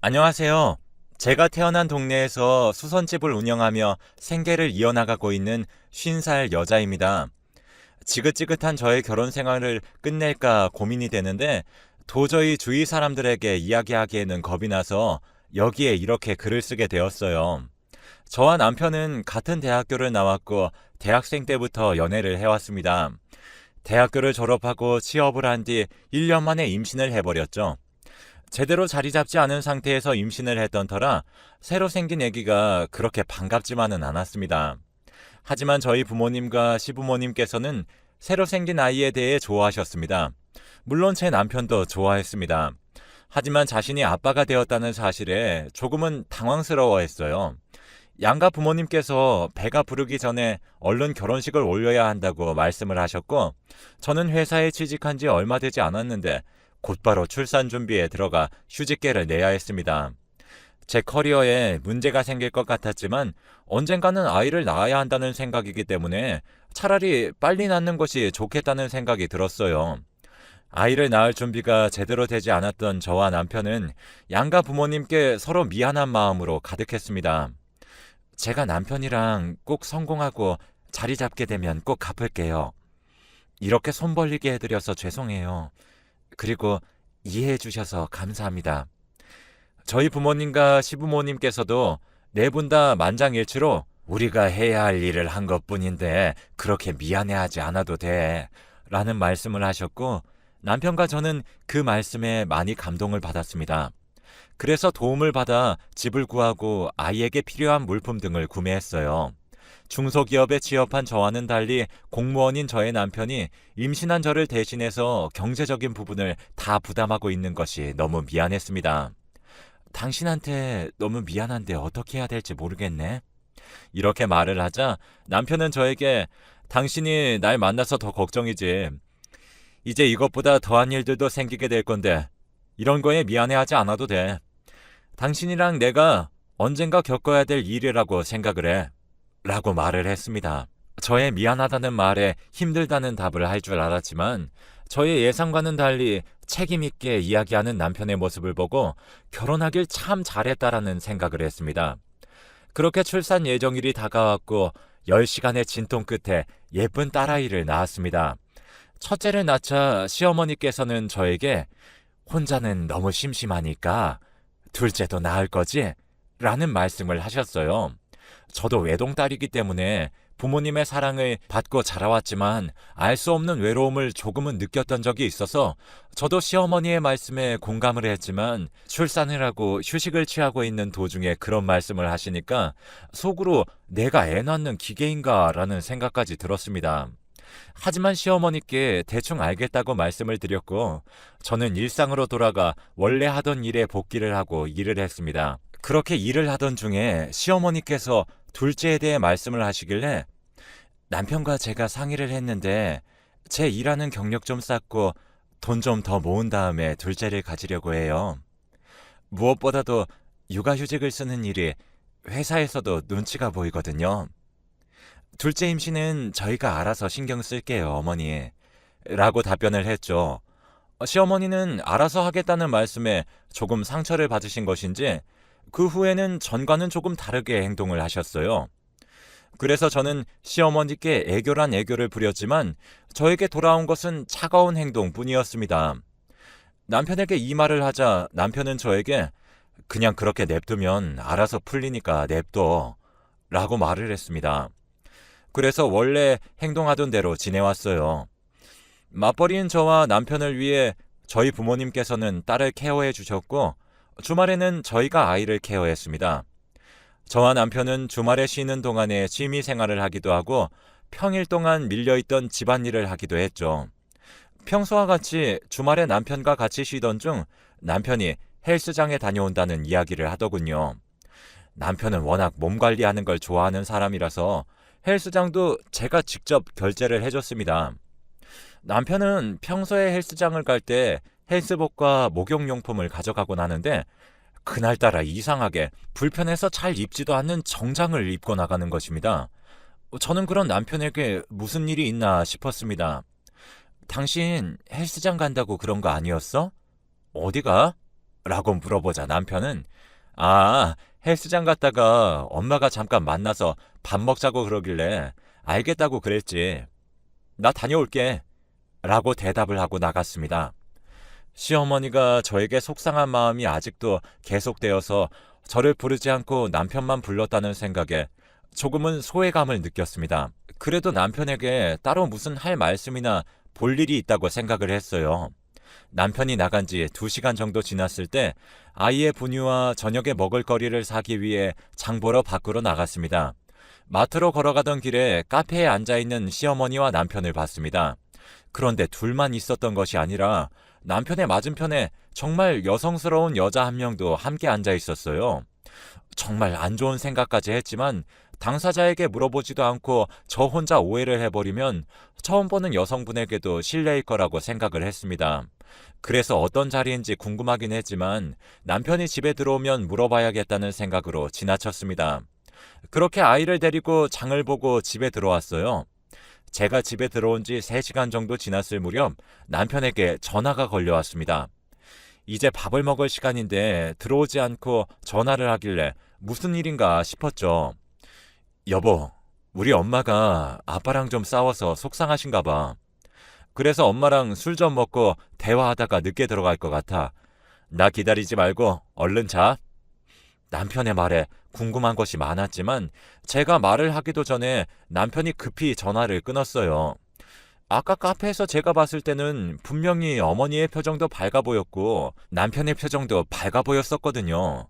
안녕하세요. 제가 태어난 동네에서 수선집을 운영하며 생계를 이어나가고 있는 50살 여자입니다. 지긋지긋한 저의 결혼 생활을 끝낼까 고민이 되는데 도저히 주위 사람들에게 이야기하기에는 겁이 나서 여기에 이렇게 글을 쓰게 되었어요. 저와 남편은 같은 대학교를 나왔고 대학생 때부터 연애를 해왔습니다. 대학교를 졸업하고 취업을 한 뒤 1년 만에 임신을 해버렸죠. 제대로 자리 잡지 않은 상태에서 임신을 했던 터라 새로 생긴 아기가 그렇게 반갑지만은 않았습니다. 하지만 저희 부모님과 시부모님께서는 새로 생긴 아이에 대해 좋아하셨습니다. 물론 제 남편도 좋아했습니다. 하지만 자신이 아빠가 되었다는 사실에 조금은 당황스러워했어요. 양가 부모님께서 배가 부르기 전에 얼른 결혼식을 올려야 한다고 말씀을 하셨고, 저는 회사에 취직한 지 얼마 되지 않았는데 곧바로 출산 준비에 들어가 휴직계를 내야 했습니다. 제 커리어에 문제가 생길 것 같았지만 언젠가는 아이를 낳아야 한다는 생각이기 때문에 차라리 빨리 낳는 것이 좋겠다는 생각이 들었어요. 아이를 낳을 준비가 제대로 되지 않았던 저와 남편은 양가 부모님께 서로 미안한 마음으로 가득했습니다. 제가 남편이랑 꼭 성공하고 자리 잡게 되면 꼭 갚을게요. 이렇게 손 벌리게 해드려서 죄송해요. 그리고 이해해 주셔서 감사합니다. 저희 부모님과 시부모님께서도 네 분 다 만장일치로 우리가 해야 할 일을 한 것뿐인데 그렇게 미안해하지 않아도 돼 라는 말씀을 하셨고, 남편과 저는 그 말씀에 많이 감동을 받았습니다. 그래서 도움을 받아 집을 구하고 아이에게 필요한 물품 등을 구매했어요. 중소기업에 취업한 저와는 달리 공무원인 저의 남편이 임신한 저를 대신해서 경제적인 부분을 다 부담하고 있는 것이 너무 미안했습니다. 당신한테 너무 미안한데 어떻게 해야 될지 모르겠네. 이렇게 말을 하자 남편은 저에게 당신이 날 만나서 더 걱정이지. 이제 이것보다 더한 일들도 생기게 될 건데 이런 거에 미안해하지 않아도 돼. 당신이랑 내가 언젠가 겪어야 될 일이라고 생각을 해. 라고 말을 했습니다. 저의 미안하다는 말에 힘들다는 답을 할 줄 알았지만 저의 예상과는 달리 책임있게 이야기하는 남편의 모습을 보고 결혼하길 참 잘했다라는 생각을 했습니다. 그렇게 출산 예정일이 다가왔고 10시간의 진통 끝에 예쁜 딸아이를 낳았습니다. 첫째를 낳자 시어머니께서는 저에게 혼자는 너무 심심하니까 둘째도 낳을 거지? 라는 말씀을 하셨어요. 저도 외동딸이기 때문에 부모님의 사랑을 받고 자라왔지만 알 수 없는 외로움을 조금은 느꼈던 적이 있어서 저도 시어머니의 말씀에 공감을 했지만 출산을 하고 휴식을 취하고 있는 도중에 그런 말씀을 하시니까 속으로 내가 애 낳는 기계인가 라는 생각까지 들었습니다. 하지만 시어머니께 대충 알겠다고 말씀을 드렸고 저는 일상으로 돌아가 원래 하던 일에 복귀를 하고 일을 했습니다. 그렇게 일을 하던 중에 시어머니께서 둘째에 대해 말씀을 하시길래 남편과 제가 상의를 했는데 제 일하는 경력 좀 쌓고 돈 좀 더 모은 다음에 둘째를 가지려고 해요. 무엇보다도 육아휴직을 쓰는 일이 회사에서도 눈치가 보이거든요. 둘째 임신은 저희가 알아서 신경 쓸게요, 어머니. 라고 답변을 했죠. 시어머니는 알아서 하겠다는 말씀에 조금 상처를 받으신 것인지 그 후에는 전과는 조금 다르게 행동을 하셨어요. 그래서 저는 시어머니께 애교란 애교를 부렸지만 저에게 돌아온 것은 차가운 행동뿐이었습니다. 남편에게 이 말을 하자 남편은 저에게 그냥 그렇게 냅두면 알아서 풀리니까 냅둬 라고 말을 했습니다. 그래서 원래 행동하던 대로 지내왔어요. 맞벌이인 저와 남편을 위해 저희 부모님께서는 딸을 케어해 주셨고 주말에는 저희가 아이를 케어했습니다. 저와 남편은 주말에 쉬는 동안에 취미 생활을 하기도 하고 평일 동안 밀려있던 집안일을 하기도 했죠. 평소와 같이 주말에 남편과 같이 쉬던 중 남편이 헬스장에 다녀온다는 이야기를 하더군요. 남편은 워낙 몸 관리하는 걸 좋아하는 사람이라서 헬스장도 제가 직접 결제를 해줬습니다. 남편은 평소에 헬스장을 갈 때 헬스복과 목욕용품을 가져가곤 하는데 그날따라 이상하게 불편해서 잘 입지도 않는 정장을 입고 나가는 것입니다. 저는 그런 남편에게 무슨 일이 있나 싶었습니다. 당신 헬스장 간다고 그런 거 아니었어? 어디가? 라고 물어보자 남편은 아, 헬스장 갔다가 엄마가 잠깐 만나서 밥 먹자고 그러길래 알겠다고 그랬지. 나 다녀올게. 라고 대답을 하고 나갔습니다. 시어머니가 저에게 속상한 마음이 아직도 계속되어서 저를 부르지 않고 남편만 불렀다는 생각에 조금은 소외감을 느꼈습니다. 그래도 남편에게 따로 무슨 할 말씀이나 볼 일이 있다고 생각을 했어요. 남편이 나간 지 2시간 정도 지났을 때 아이의 분유와 저녁에 먹을 거리를 사기 위해 장 보러 밖으로 나갔습니다. 마트로 걸어가던 길에 카페에 앉아있는 시어머니와 남편을 봤습니다. 그런데 둘만 있었던 것이 아니라 남편의 맞은편에 정말 여성스러운 여자 한 명도 함께 앉아 있었어요. 정말 안 좋은 생각까지 했지만 당사자에게 물어보지도 않고 저 혼자 오해를 해버리면 처음 보는 여성분에게도 실례일 거라고 생각을 했습니다. 그래서 어떤 자리인지 궁금하긴 했지만 남편이 집에 들어오면 물어봐야겠다는 생각으로 지나쳤습니다. 그렇게 아이를 데리고 장을 보고 집에 들어왔어요. 제가 집에 들어온 지 3시간 정도 지났을 무렵 남편에게 전화가 걸려왔습니다. 이제 밥을 먹을 시간인데 들어오지 않고 전화를 하길래 무슨 일인가 싶었죠. 여보, 우리 엄마가 아빠랑 좀 싸워서 속상하신가 봐. 그래서 엄마랑 술 좀 먹고 대화하다가 늦게 들어갈 것 같아. 나 기다리지 말고 얼른 자. 남편의 말에 궁금한 것이 많았지만 제가 말을 하기도 전에 남편이 급히 전화를 끊었어요. 아까 카페에서 제가 봤을 때는 분명히 어머니의 표정도 밝아 보였고 남편의 표정도 밝아 보였었거든요.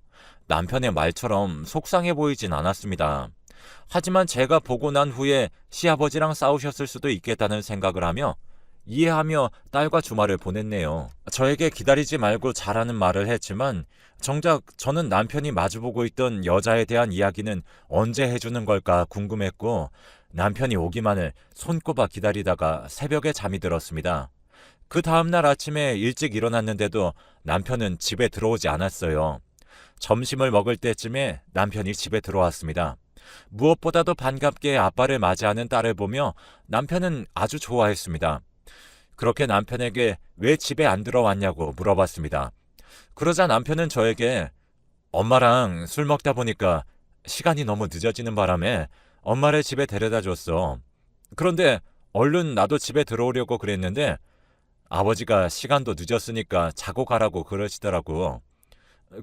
남편의 말처럼 속상해 보이진 않았습니다. 하지만 제가 보고 난 후에 시아버지랑 싸우셨을 수도 있겠다는 생각을 하며 이해하며 딸과 주말을 보냈네요. 저에게 기다리지 말고 자라는 말을 했지만 정작 저는 남편이 마주보고 있던 여자에 대한 이야기는 언제 해주는 걸까 궁금했고 남편이 오기만을 손꼽아 기다리다가 새벽에 잠이 들었습니다. 그 다음날 아침에 일찍 일어났는데도 남편은 집에 들어오지 않았어요. 점심을 먹을 때쯤에 남편이 집에 들어왔습니다. 무엇보다도 반갑게 아빠를 맞이하는 딸을 보며 남편은 아주 좋아했습니다. 그렇게 남편에게 왜 집에 안 들어왔냐고 물어봤습니다. 그러자 남편은 저에게 엄마랑 술 먹다 보니까 시간이 너무 늦어지는 바람에 엄마를 집에 데려다 줬어. 그런데 얼른 나도 집에 들어오려고 그랬는데 아버지가 시간도 늦었으니까 자고 가라고 그러시더라고.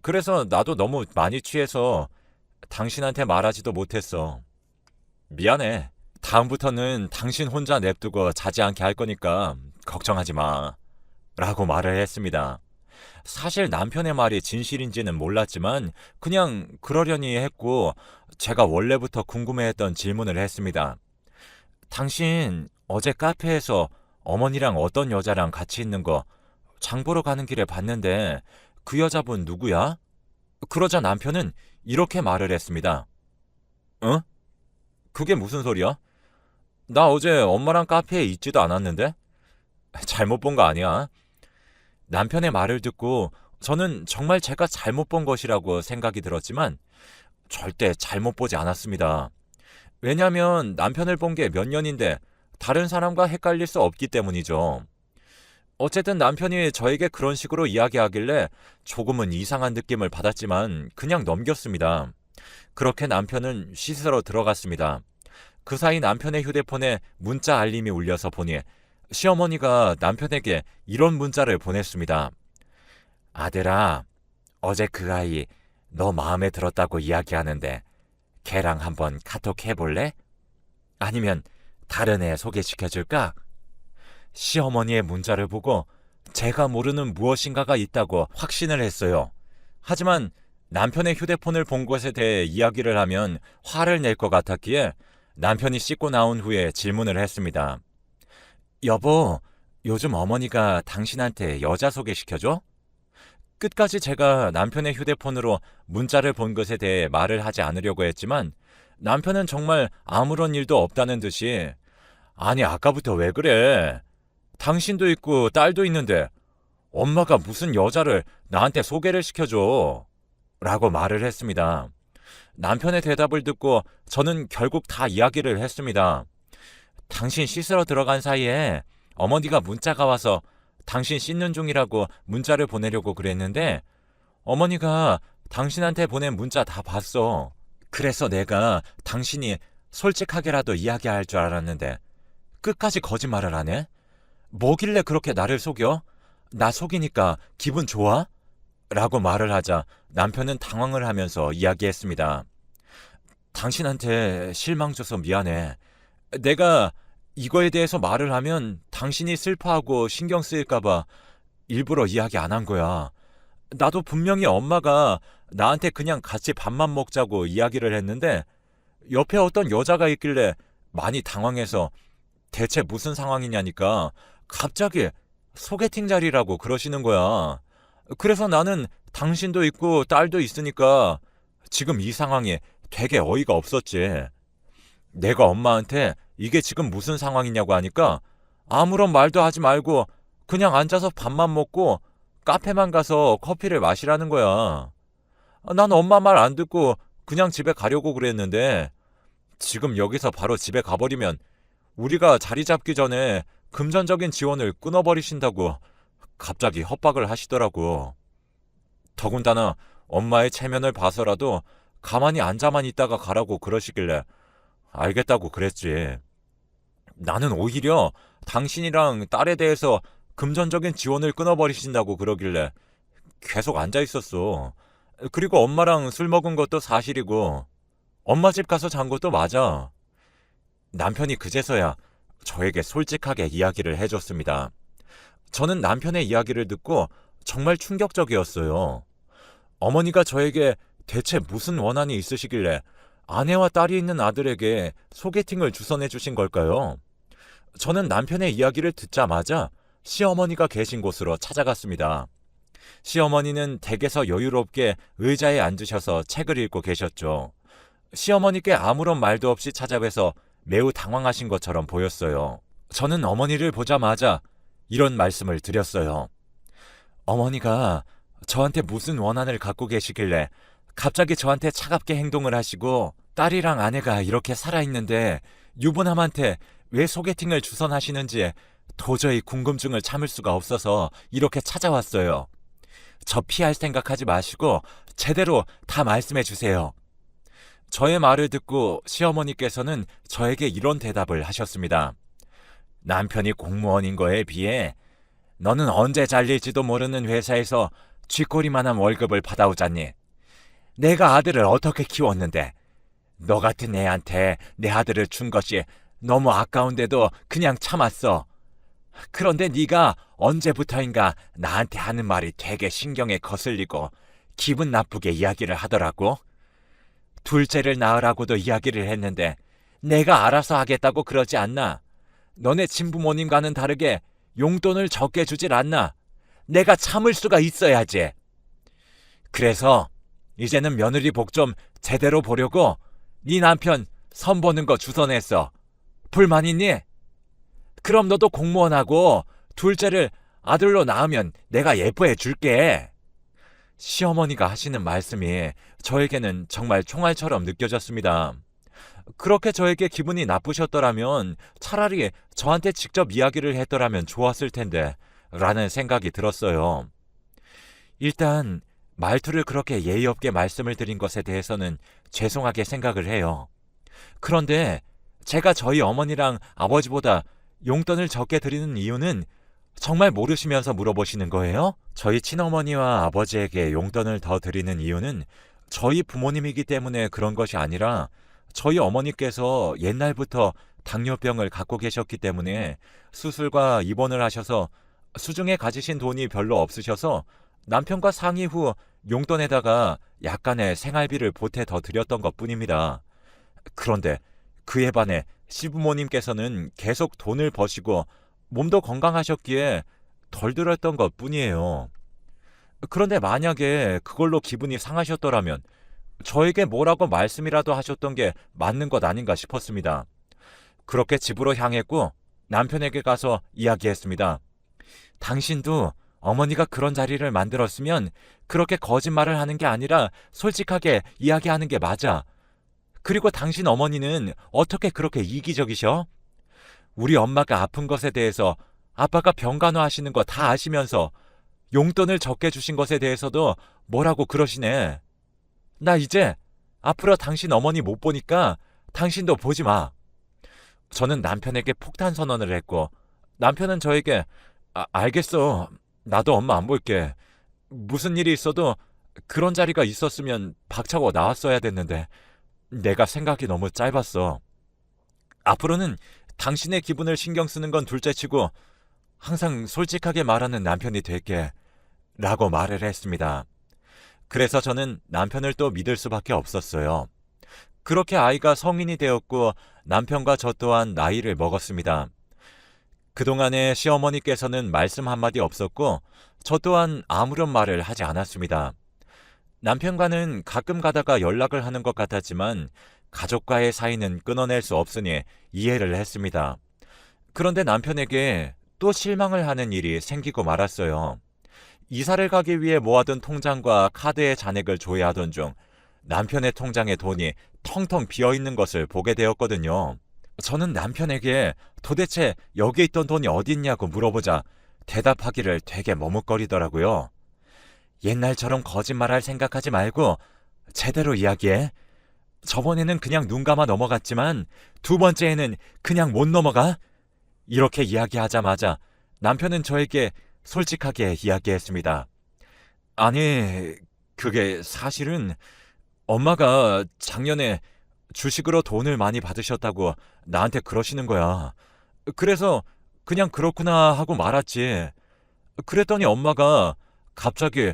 그래서 나도 너무 많이 취해서 당신한테 말하지도 못했어. 미안해. 다음부터는 당신 혼자 냅두고 자지 않게 할 거니까 걱정하지 마. 라고 말을 했습니다. 사실 남편의 말이 진실인지는 몰랐지만 그냥 그러려니 했고 제가 원래부터 궁금해했던 질문을 했습니다. 당신 어제 카페에서 어머니랑 어떤 여자랑 같이 있는 거 장 보러 가는 길에 봤는데 그 여자분 누구야? 그러자 남편은 이렇게 말을 했습니다. 응? 그게 무슨 소리야? 나 어제 엄마랑 카페에 있지도 않았는데? 잘못 본 거 아니야. 남편의 말을 듣고 저는 정말 제가 잘못 본 것이라고 생각이 들었지만 절대 잘못 보지 않았습니다. 왜냐하면 남편을 본 게 몇 년인데 다른 사람과 헷갈릴 수 없기 때문이죠. 어쨌든 남편이 저에게 그런 식으로 이야기하길래 조금은 이상한 느낌을 받았지만 그냥 넘겼습니다. 그렇게 남편은 씻으러 들어갔습니다. 그 사이 남편의 휴대폰에 문자 알림이 울려서 보니 시어머니가 남편에게 이런 문자를 보냈습니다. 아들아, 어제 그 아이 너 마음에 들었다고 이야기하는데 걔랑 한번 카톡 해볼래? 아니면 다른 애 소개시켜줄까? 시어머니의 문자를 보고 제가 모르는 무엇인가가 있다고 확신을 했어요. 하지만 남편의 휴대폰을 본 것에 대해 이야기를 하면 화를 낼 것 같았기에 남편이 씻고 나온 후에 질문을 했습니다. 여보, 요즘 어머니가 당신한테 여자 소개시켜줘? 끝까지 제가 남편의 휴대폰으로 문자를 본 것에 대해 말을 하지 않으려고 했지만 남편은 정말 아무런 일도 없다는 듯이 아니 아까부터 왜 그래? 당신도 있고 딸도 있는데 엄마가 무슨 여자를 나한테 소개를 시켜줘? 라고 말을 했습니다. 남편의 대답을 듣고 저는 결국 다 이야기를 했습니다. 당신 씻으러 들어간 사이에 어머니가 문자가 와서 당신 씻는 중이라고 문자를 보내려고 그랬는데 어머니가 당신한테 보낸 문자 다 봤어. 그래서 내가 당신이 솔직하게라도 이야기할 줄 알았는데 끝까지 거짓말을 하네? 뭐길래 그렇게 나를 속여? 나 속이니까 기분 좋아? 라고 말을 하자 남편은 당황을 하면서 이야기했습니다. 당신한테 실망 줘서 미안해. 내가 이거에 대해서 말을 하면 당신이 슬퍼하고 신경 쓰일까봐 일부러 이야기 안 한 거야. 나도 분명히 엄마가 나한테 그냥 같이 밥만 먹자고 이야기를 했는데 옆에 어떤 여자가 있길래 많이 당황해서 대체 무슨 상황이냐니까 갑자기 소개팅 자리라고 그러시는 거야. 그래서 나는 당신도 있고 딸도 있으니까 지금 이 상황이 되게 어이가 없었지. 내가 엄마한테 이게 지금 무슨 상황이냐고 하니까 아무런 말도 하지 말고 그냥 앉아서 밥만 먹고 카페만 가서 커피를 마시라는 거야. 난 엄마 말 안 듣고 그냥 집에 가려고 그랬는데 지금 여기서 바로 집에 가버리면 우리가 자리 잡기 전에 금전적인 지원을 끊어버리신다고 갑자기 협박을 하시더라고. 더군다나 엄마의 체면을 봐서라도 가만히 앉아만 있다가 가라고 그러시길래 알겠다고 그랬지. 나는 오히려 당신이랑 딸에 대해서 금전적인 지원을 끊어버리신다고 그러길래 계속 앉아 있었어. 그리고 엄마랑 술 먹은 것도 사실이고 엄마 집 가서 잔 것도 맞아. 남편이 그제서야 저에게 솔직하게 이야기를 해줬습니다. 저는 남편의 이야기를 듣고 정말 충격적이었어요. 어머니가 저에게 대체 무슨 원한이 있으시길래 아내와 딸이 있는 아들에게 소개팅을 주선해 주신 걸까요? 저는 남편의 이야기를 듣자마자 시어머니가 계신 곳으로 찾아갔습니다. 시어머니는 댁에서 여유롭게 의자에 앉으셔서 책을 읽고 계셨죠. 시어머니께 아무런 말도 없이 찾아뵈서 매우 당황하신 것처럼 보였어요. 저는 어머니를 보자마자 이런 말씀을 드렸어요. 어머니가 저한테 무슨 원한을 갖고 계시길래 갑자기 저한테 차갑게 행동을 하시고 딸이랑 아내가 이렇게 살아있는데 유부남한테 왜 소개팅을 주선하시는지 도저히 궁금증을 참을 수가 없어서 이렇게 찾아왔어요. 저 피할 생각하지 마시고 제대로 다 말씀해 주세요. 저의 말을 듣고 시어머니께서는 저에게 이런 대답을 하셨습니다. 남편이 공무원인 거에 비해 너는 언제 잘릴지도 모르는 회사에서 쥐꼬리만한 월급을 받아오잖니. 내가 아들을 어떻게 키웠는데 너 같은 애한테 내 아들을 준 것이 너무 아까운데도 그냥 참았어. 그런데 네가 언제부터인가 나한테 하는 말이 되게 신경에 거슬리고 기분 나쁘게 이야기를 하더라고. 둘째를 낳으라고도 이야기를 했는데 내가 알아서 하겠다고 그러지 않나? 너네 친부모님과는 다르게 용돈을 적게 주질 않나? 내가 참을 수가 있어야지. 그래서 이제는 며느리 복 좀 제대로 보려고 네 남편 선보는 거 주선했어. 불만 있니? 그럼 너도 공무원하고 둘째를 아들로 낳으면 내가 예뻐해 줄게. 시어머니가 하시는 말씀이 저에게는 정말 총알처럼 느껴졌습니다. 그렇게 저에게 기분이 나쁘셨더라면 차라리 저한테 직접 이야기를 했더라면 좋았을 텐데 라는 생각이 들었어요. 일단 말투를 그렇게 예의 없게 말씀을 드린 것에 대해서는 죄송하게 생각을 해요. 그런데 제가 저희 어머니랑 아버지보다 용돈을 적게 드리는 이유는 정말 모르시면서 물어보시는 거예요? 저희 친어머니와 아버지에게 용돈을 더 드리는 이유는 저희 부모님이기 때문에 그런 것이 아니라 저희 어머니께서 옛날부터 당뇨병을 갖고 계셨기 때문에 수술과 입원을 하셔서 수중에 가지신 돈이 별로 없으셔서 남편과 상의 후 용돈에다가 약간의 생활비를 보태 더 드렸던 것뿐입니다. 그런데 그에 반해 시부모님께서는 계속 돈을 버시고 몸도 건강하셨기에 덜 들었던 것뿐이에요. 그런데 만약에 그걸로 기분이 상하셨더라면 저에게 뭐라고 말씀이라도 하셨던 게 맞는 것 아닌가 싶었습니다. 그렇게 집으로 향했고 남편에게 가서 이야기했습니다. 당신도 어머니가 그런 자리를 만들었으면 그렇게 거짓말을 하는 게 아니라 솔직하게 이야기하는 게 맞아. 그리고 당신 어머니는 어떻게 그렇게 이기적이셔? 우리 엄마가 아픈 것에 대해서 아빠가 병간호하시는 거 다 아시면서 용돈을 적게 주신 것에 대해서도 뭐라고 그러시네. 나 이제 앞으로 당신 어머니 못 보니까 당신도 보지 마. 저는 남편에게 폭탄 선언을 했고 남편은 저에게 알겠어. 나도 엄마 안 볼게. 무슨 일이 있어도 그런 자리가 있었으면 박차고 나왔어야 됐는데 내가 생각이 너무 짧았어. 앞으로는 당신의 기분을 신경 쓰는 건 둘째치고 항상 솔직하게 말하는 남편이 될게 라고 말을 했습니다. 그래서 저는 남편을 또 믿을 수밖에 없었어요. 그렇게 아이가 성인이 되었고 남편과 저 또한 나이를 먹었습니다. 그동안에 시어머니께서는 말씀 한마디 없었고 저 또한 아무런 말을 하지 않았습니다. 남편과는 가끔 가다가 연락을 하는 것 같았지만 가족과의 사이는 끊어낼 수 없으니 이해를 했습니다. 그런데 남편에게 또 실망을 하는 일이 생기고 말았어요. 이사를 가기 위해 모아둔 통장과 카드의 잔액을 조회하던 중 남편의 통장에 돈이 텅텅 비어있는 것을 보게 되었거든요. 저는 남편에게 도대체 여기 있던 돈이 어디 있냐고 물어보자 대답하기를 되게 머뭇거리더라고요. 옛날처럼 거짓말할 생각하지 말고 제대로 이야기해. 저번에는 그냥 눈 감아 넘어갔지만 두 번째에는 그냥 못 넘어가? 이렇게 이야기하자마자 남편은 저에게 솔직하게 이야기했습니다. 아니, 그게 사실은 엄마가 작년에 주식으로 돈을 많이 받으셨다고 나한테 그러시는 거야. 그래서 그냥 그렇구나 하고 말았지. 그랬더니 엄마가 갑자기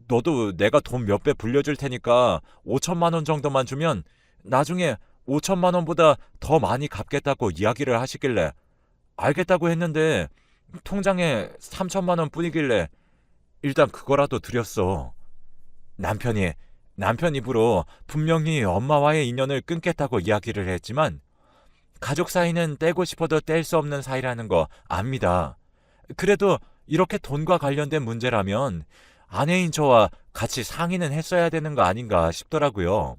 너도 내가 돈 몇 배 불려줄 테니까 5천만 원 정도만 주면 나중에 5천만 원보다 더 많이 갚겠다고 이야기를 하시길래 알겠다고 했는데 통장에 3천만 원 뿐이길래 일단 그거라도 드렸어. 남편 입으로 분명히 엄마와의 인연을 끊겠다고 이야기를 했지만 가족 사이는 떼고 싶어도 뗄 수 없는 사이라는 거 압니다. 그래도 이렇게 돈과 관련된 문제라면 아내인 저와 같이 상의는 했어야 되는 거 아닌가 싶더라고요.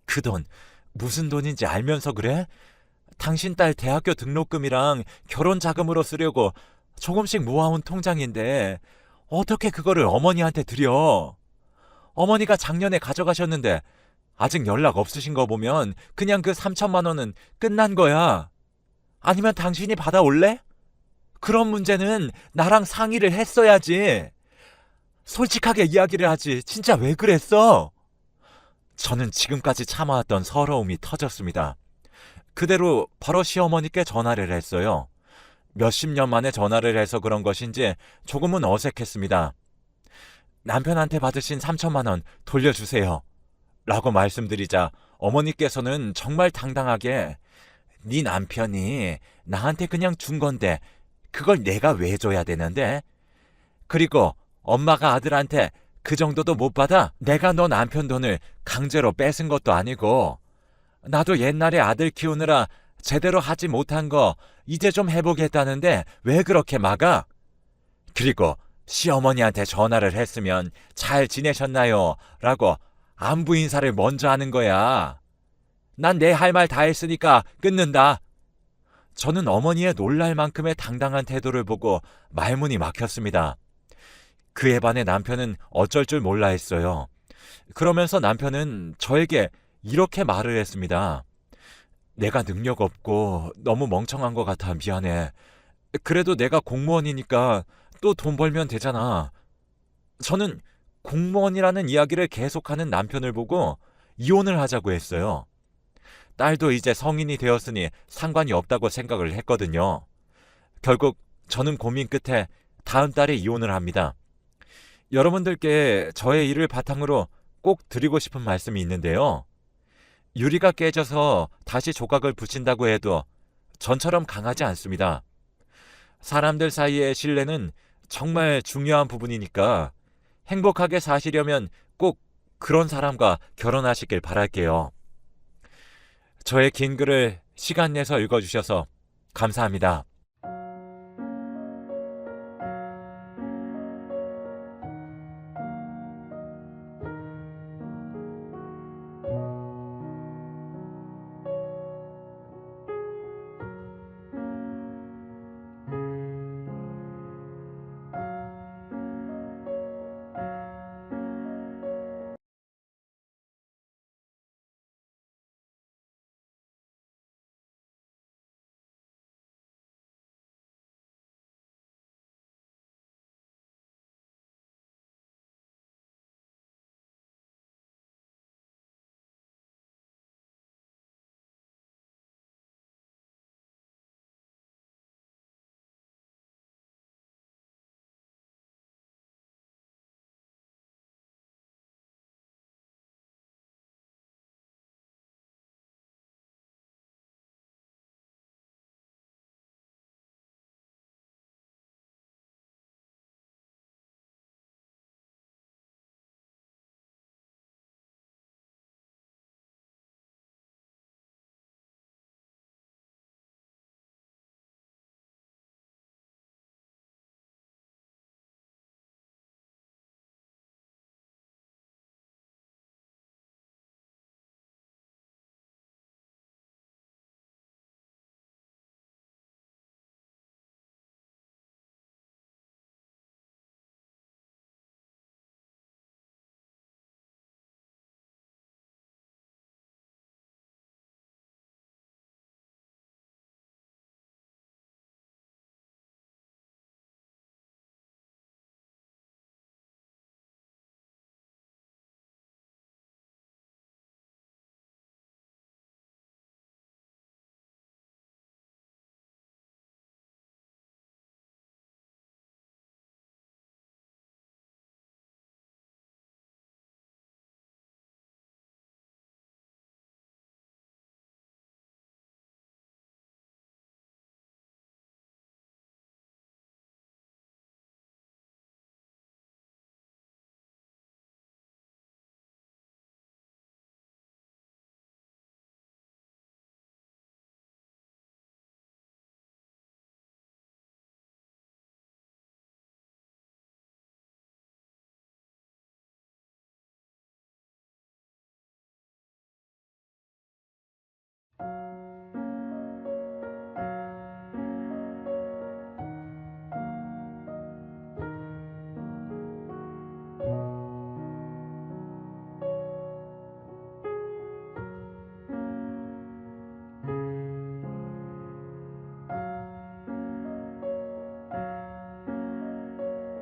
그 돈 무슨 돈인지 알면서 그래? 당신 딸 대학교 등록금이랑 결혼 자금으로 쓰려고 조금씩 모아온 통장인데 어떻게 그거를 어머니한테 드려? 어머니가 작년에 가져가셨는데 아직 연락 없으신 거 보면 그냥 그 3천만 원은 끝난 거야. 아니면 당신이 받아올래? 그런 문제는 나랑 상의를 했어야지. 솔직하게 이야기를 하지. 진짜 왜 그랬어? 저는 지금까지 참아왔던 서러움이 터졌습니다. 그대로 바로 시어머니께 전화를 했어요. 몇십 년 만에 전화를 해서 그런 것인지 조금은 어색했습니다. 남편한테 받으신 3천만 원 돌려주세요. 라고 말씀드리자 어머니께서는 정말 당당하게 네 남편이 나한테 그냥 준 건데 그걸 내가 왜 줘야 되는데? 그리고 엄마가 아들한테 그 정도도 못 받아? 내가 너 남편 돈을 강제로 뺏은 것도 아니고 나도 옛날에 아들 키우느라 제대로 하지 못한 거 이제 좀 해보겠다는데 왜 그렇게 막아? 그리고 시어머니한테 전화를 했으면 잘 지내셨나요? 라고 안부 인사를 먼저 하는 거야. 난 내 할 말 다 했으니까 끊는다. 저는 어머니의 놀랄 만큼의 당당한 태도를 보고 말문이 막혔습니다. 그에 반해 남편은 어쩔 줄 몰라 했어요. 그러면서 남편은 저에게 이렇게 말을 했습니다. 내가 능력 없고 너무 멍청한 것 같아 미안해. 그래도 내가 공무원이니까 또 돈 벌면 되잖아. 저는 공무원이라는 이야기를 계속하는 남편을 보고 이혼을 하자고 했어요. 딸도 이제 성인이 되었으니 상관이 없다고 생각을 했거든요. 결국 저는 고민 끝에 다음 달에 이혼을 합니다. 여러분들께 저의 일을 바탕으로 꼭 드리고 싶은 말씀이 있는데요. 유리가 깨져서 다시 조각을 붙인다고 해도 전처럼 강하지 않습니다. 사람들 사이의 신뢰는 정말 중요한 부분이니까 행복하게 사시려면 꼭 그런 사람과 결혼하시길 바랄게요. 저의 긴 글을 시간 내서 읽어주셔서 감사합니다.